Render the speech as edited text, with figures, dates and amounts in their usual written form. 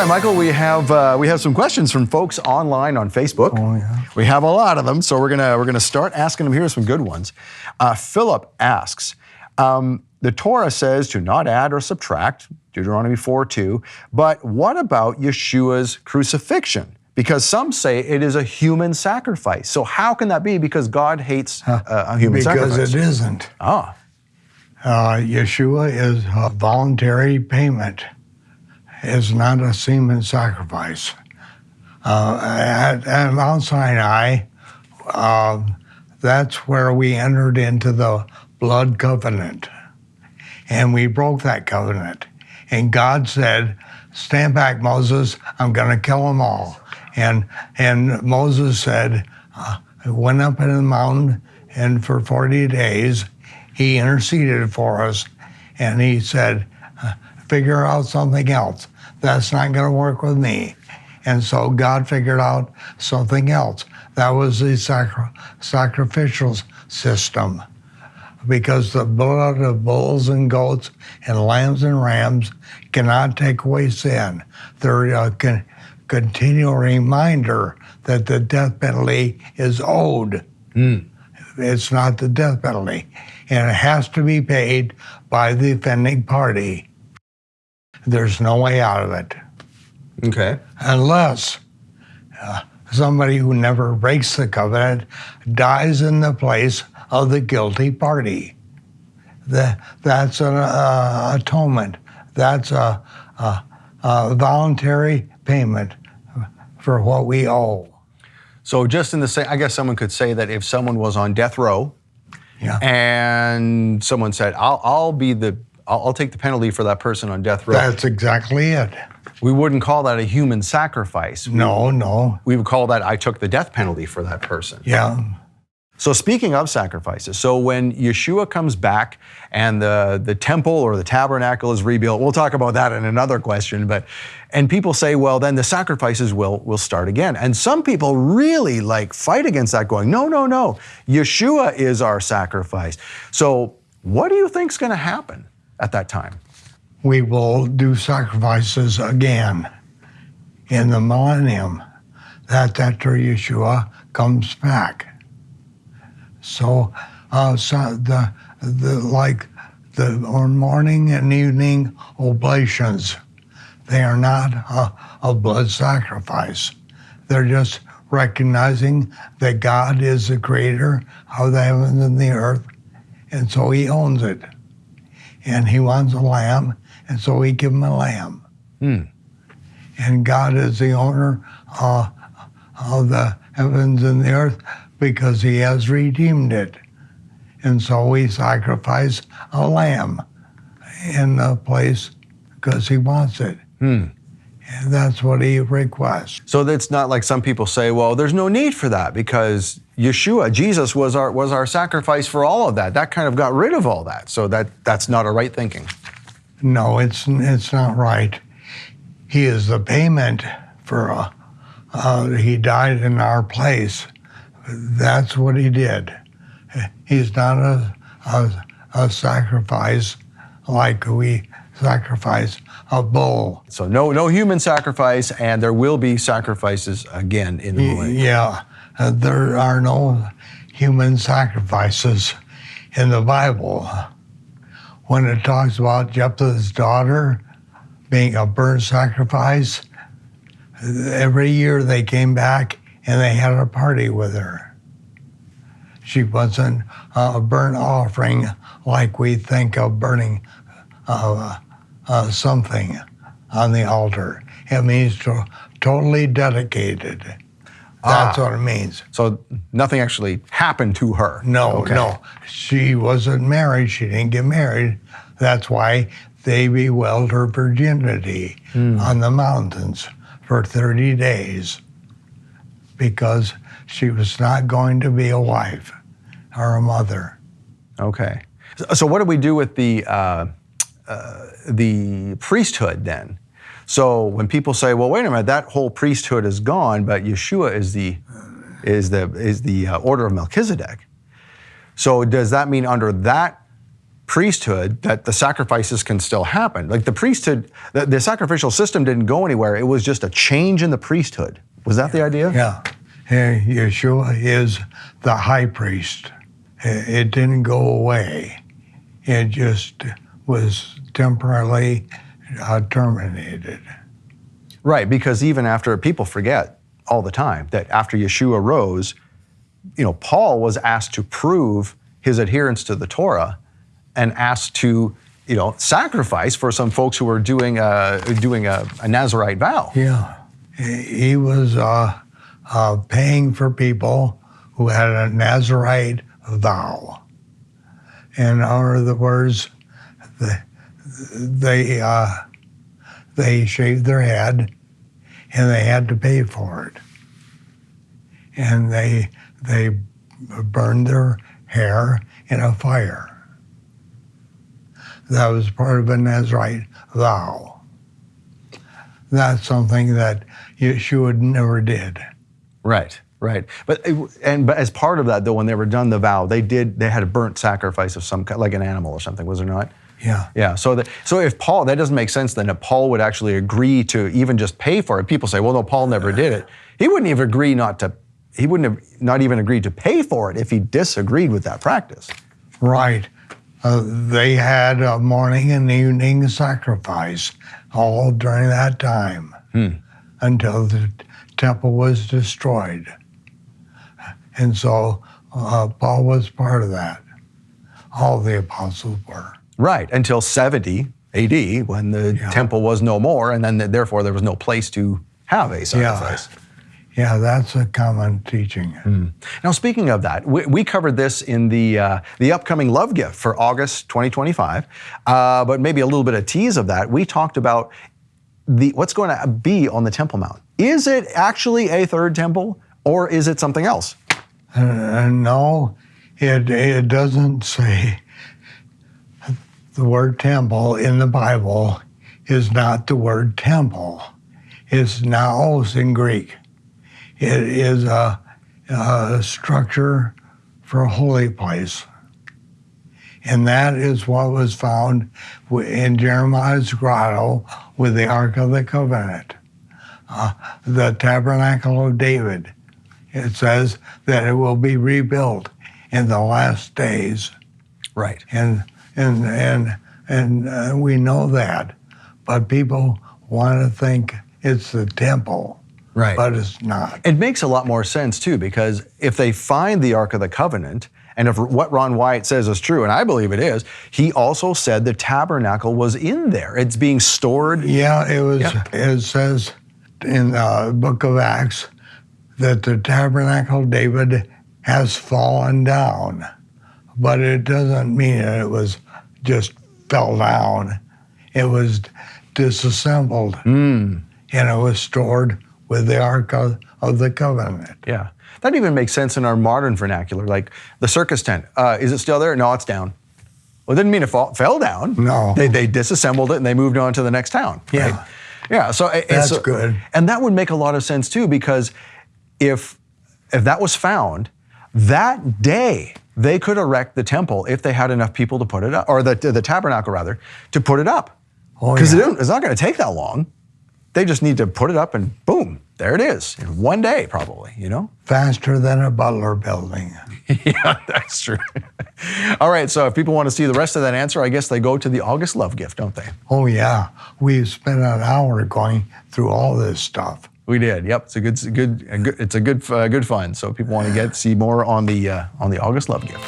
All right, Michael, we have some questions from folks online on Facebook. Oh, yeah. We have a lot of them, so we're gonna start asking them. Here are some good ones. Philip asks, the Torah says to not add or subtract, Deuteronomy 4:2, but what about Yeshua's crucifixion? Because some say it is a human sacrifice. So how can that be? Because God hates a human sacrifice. Because it isn't. Ah. Yeshua is a voluntary payment. It's not a human sacrifice. At Mount Sinai, that's where we entered into the blood covenant. And we broke that covenant. And God said, stand back, Moses, I'm going to kill them all. And Moses said, went up in the mountain, and for 40 days, he interceded for us. And he said, figure out something else. That's not going to work with me. And so God figured out something else. That was the sacrificial system. Because the blood of bulls and goats and lambs and rams cannot take away sin. They're a continual reminder that the death penalty is owed. It's not the death penalty. And it has to be paid by the offending party. There's no way out of it. Okay. Unless somebody who never breaks the covenant dies in the place of the guilty party. That's an atonement. That's a voluntary payment for what we owe. So just in the same, I guess someone could say that if someone was on death row, Yeah. and someone said, I'll take the penalty for that person on death row. That's exactly it. We wouldn't call that a human sacrifice. No. We would call that I took the death penalty for that person. Yeah. So speaking of sacrifices, so when Yeshua comes back and the temple or the tabernacle is rebuilt, we'll talk about that in another question, and people say, well, then the sacrifices will start again. And some people really fight against that, going, no, Yeshua is our sacrifice. So what do you think's gonna happen at that time? We will do sacrifices again in the millennium. That's after Yeshua comes back. So, the morning and evening oblations, they are not a blood sacrifice. They're just recognizing that God is the creator of the heavens and the earth, and so he owns it. And he wants a lamb, and so we give him a lamb. And God is the owner of the heavens and the earth because he has redeemed it. And so we sacrifice a lamb in the place because he wants it. And that's what he requests. So that's not like some people say, well, there's no need for that because Yeshua, Jesus, was our sacrifice for all of that. That kind of got rid of all that. So that's not a right thinking. No, it's not right. He is the payment for, he died in our place. That's what he did. He's not a sacrifice like we sacrifice a bull. So no human sacrifice, and there will be sacrifices again in the millennium. Yeah, there are no human sacrifices in the Bible. When it talks about Jephthah's daughter being a burnt sacrifice, every year they came back and they had a party with her. She wasn't a burnt offering like we think of burning something on the altar. It means totally dedicated. That's what it means. So nothing actually happened to her? No. She wasn't married. She didn't get married. That's why they bewailed her virginity on the mountains for 30 days, because she was not going to be a wife or a mother. Okay. So what do we do with the priesthood then? So when people say, well, wait a minute, that whole priesthood is gone, but Yeshua is the order of Melchizedek. So does that mean under that priesthood that the sacrifices can still happen. Like the priesthood, the sacrificial system didn't go anywhere. It was just a change in the priesthood. Was that the idea? Yeah. Yeshua is the high priest. It didn't go away. It just was temporarily terminated. Right, because even after, people forget all the time that after Yeshua rose, Paul was asked to prove his adherence to the Torah and asked to, sacrifice for some folks who were doing a Nazirite vow. Yeah, he was paying for people who had a Nazirite vow. In other words, they shaved their head and they had to pay for it. And they burned their hair in a fire. That was part of a Nazirite vow. That's something that Yeshua never did. Right. But as part of that, though, when they were done the vow, they had a burnt sacrifice of some kind, like an animal or something, was there not? Yeah. Yeah. So if Paul, that doesn't make sense then, if Paul would actually agree to even just pay for it. People say, well, no, Paul never did it. He wouldn't even agree he wouldn't have not even agreed to pay for it if he disagreed with that practice. Right. They had a morning and evening sacrifice all during that time until the temple was destroyed. And so Paul was part of that. All the apostles were. Right, until 70 AD when the temple was no more, and then therefore there was no place to have a sacrifice. Yeah, that's a common teaching. Now, speaking of that, we covered this in the upcoming love gift for August 2025, but maybe a little bit of tease of that. We talked about what's going to be on the Temple Mount. Is it actually a third temple, or is it something else? No, it doesn't say. The word temple in the Bible is not the word temple. It's naos in Greek. It is a structure for a holy place. And that is what was found in Jeremiah's grotto with the Ark of the Covenant. The tabernacle of David. It says that it will be rebuilt in the last days. Right. And we know that, but people want to think it's the temple, right? But it's not. It makes a lot more sense too, because if they find the Ark of the Covenant, and if what Ron Wyatt says is true, and I believe it is, he also said the tabernacle was in there. It's being stored. Yeah, it was. Yeah. It says in the book of Acts that the tabernacle of David has fallen down. But it doesn't mean that it was just fell down. It was disassembled, and it was stored with the Ark of the Covenant. Yeah, that even makes sense in our modern vernacular. Like the circus tent, is it still there? No, it's down. Well, it didn't mean it fell down. No. They disassembled it and they moved on to the next town. Yeah. Right? Yeah, so that's good. And that would make a lot of sense too, because if that was found, that day they could erect the temple if they had enough people to put it up, or the tabernacle rather, to put it up. Because it's not going to take that long. They just need to put it up and boom, there it is. In one day probably, Faster than a Butler building. Yeah, that's true. All right, so if people want to see the rest of that answer, I guess they go to the August Love Gift, don't they? Oh yeah, we spent an hour going through all this stuff. We did. Yep, it's a good fun. So if people want to see more on the August Love Gift.